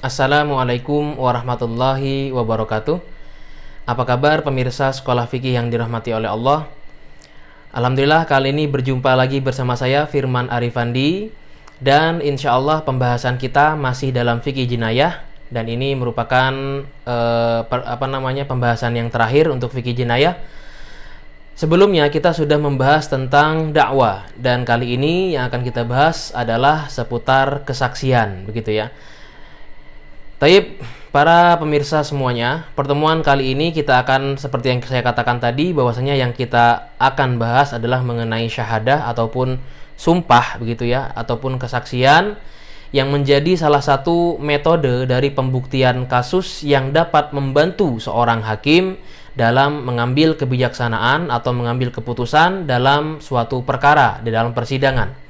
Assalamualaikum warahmatullahi wabarakatuh. Apa kabar pemirsa Sekolah Fikih yang dirahmati oleh Allah? Alhamdulillah kali ini berjumpa lagi bersama saya Firman Arifandi. Dan insya Allah pembahasan kita masih dalam fikih jinayah. Dan ini merupakan pembahasan yang terakhir untuk fikih jinayah. Sebelumnya kita sudah membahas tentang dakwah. Dan kali ini yang akan kita bahas adalah seputar kesaksian, begitu ya. Taib, para pemirsa semuanya, pertemuan kali ini kita akan seperti yang saya katakan tadi, bahwasanya yang kita akan bahas adalah mengenai syahadah ataupun sumpah, begitu ya, ataupun kesaksian yang menjadi salah satu metode dari pembuktian kasus yang dapat membantu seorang hakim dalam mengambil kebijaksanaan atau mengambil keputusan dalam suatu perkara di dalam persidangan.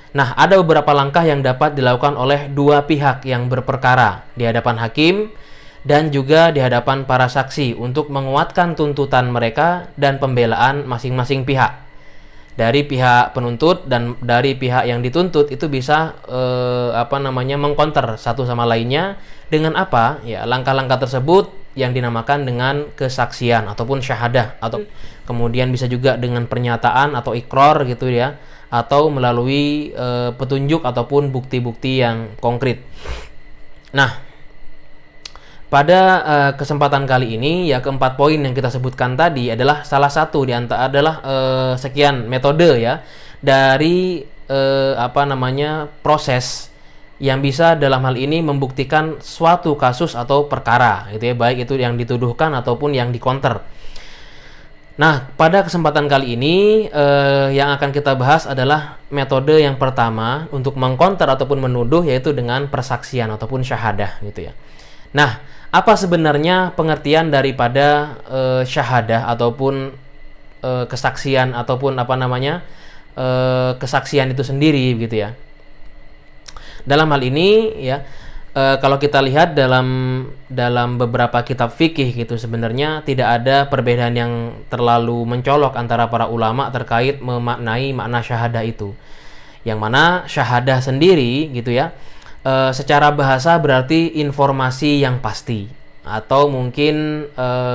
Nah, ada beberapa langkah yang dapat dilakukan oleh dua pihak yang berperkara di hadapan hakim dan juga di hadapan para saksi untuk menguatkan tuntutan mereka dan pembelaan masing-masing pihak. Dari pihak penuntut dan dari pihak yang dituntut itu bisa mengkonter satu sama lainnya dengan apa? Ya, langkah-langkah tersebut yang dinamakan dengan kesaksian ataupun syahadah, atau kemudian bisa juga dengan pernyataan atau ikrar gitu ya, atau melalui petunjuk ataupun bukti-bukti yang konkret. Nah, pada kesempatan kali ini ya, keempat poin yang kita sebutkan tadi adalah salah satu di antara adalah sekian metode ya dari proses yang bisa dalam hal ini membuktikan suatu kasus atau perkara gitu ya, baik itu yang dituduhkan ataupun yang dikonter. Nah, pada kesempatan kali ini yang akan kita bahas adalah metode yang pertama untuk mengkonter ataupun menuduh, yaitu dengan persaksian ataupun syahadah gitu ya. Nah, apa sebenarnya pengertian daripada syahadah ataupun kesaksian ataupun kesaksian itu sendiri gitu ya. Dalam hal ini ya, kalau kita lihat dalam beberapa kitab fikih gitu, sebenarnya tidak ada perbedaan yang terlalu mencolok antara para ulama terkait memaknai makna syahadah itu. Yang mana syahadah sendiri gitu ya, secara bahasa berarti informasi yang pasti atau mungkin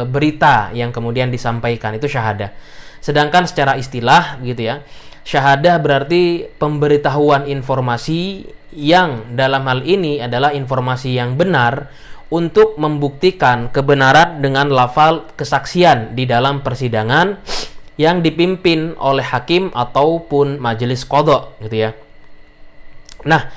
berita yang kemudian disampaikan, itu syahadah. Sedangkan secara istilah gitu ya, syahadah berarti pemberitahuan informasi yang dalam hal ini adalah informasi yang benar untuk membuktikan kebenaran dengan lafal kesaksian di dalam persidangan yang dipimpin oleh hakim ataupun majelis qadha gitu ya. Nah,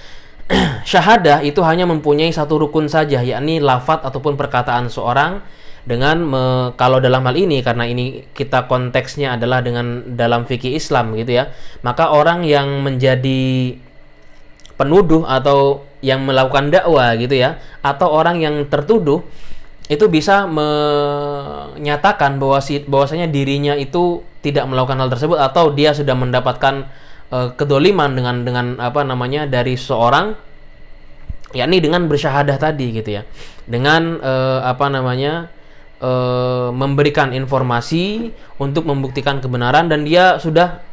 syahadah itu hanya mempunyai satu rukun saja, yakni lafaz ataupun perkataan seorang dengan kalau dalam hal ini, karena ini kita konteksnya adalah dengan dalam fikih Islam gitu ya, maka orang yang menjadi penuduh atau yang melakukan dakwah gitu ya, atau orang yang tertuduh itu bisa menyatakan bahwasanya dirinya itu tidak melakukan hal tersebut, atau dia sudah mendapatkan kedoliman dengan dari seorang, yakni dengan bersyahadah tadi gitu ya, dengan memberikan informasi untuk membuktikan kebenaran, dan dia sudah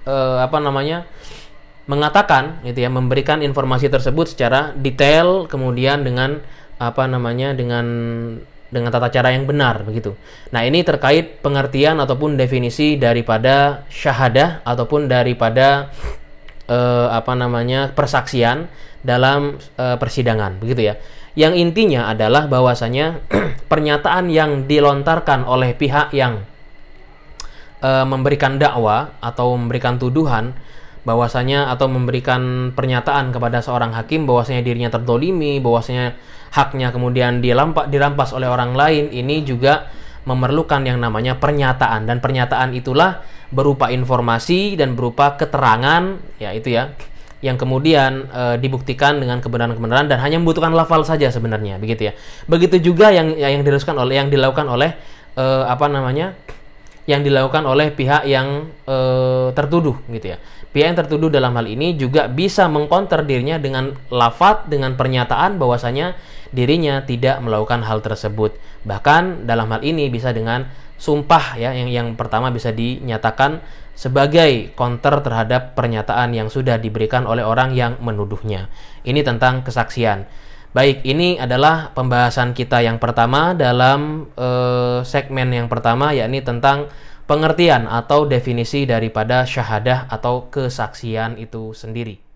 mengatakan gitu ya, memberikan informasi tersebut secara detail, kemudian dengan dengan tata cara yang benar begitu. Nah, ini terkait pengertian ataupun definisi daripada syahadah ataupun daripada persaksian dalam persidangan begitu ya. Yang intinya adalah bahwasanya pernyataan yang dilontarkan oleh pihak yang memberikan dakwah atau memberikan tuduhan bahwasanya, atau memberikan pernyataan kepada seorang hakim bahwasanya dirinya terdolimi, bahwasanya haknya kemudian dirampas oleh orang lain, ini juga memerlukan yang namanya pernyataan, dan pernyataan itulah berupa informasi dan berupa keterangan ya, itu ya, yang kemudian dibuktikan dengan kebenaran-kebenaran dan hanya membutuhkan lafal saja sebenarnya begitu ya. Begitu juga yang dilakukan oleh pihak yang tertuduh gitu ya. Pihak yang tertuduh dalam hal ini juga bisa mengkonter dirinya dengan lafaz, dengan pernyataan bahwasanya dirinya tidak melakukan hal tersebut. Bahkan dalam hal ini bisa dengan sumpah ya, yang pertama bisa dinyatakan sebagai counter terhadap pernyataan yang sudah diberikan oleh orang yang menuduhnya. Ini tentang kesaksian. Baik, ini adalah pembahasan kita yang pertama dalam segmen yang pertama, yakni tentang pengertian atau definisi daripada syahadah atau kesaksian itu sendiri.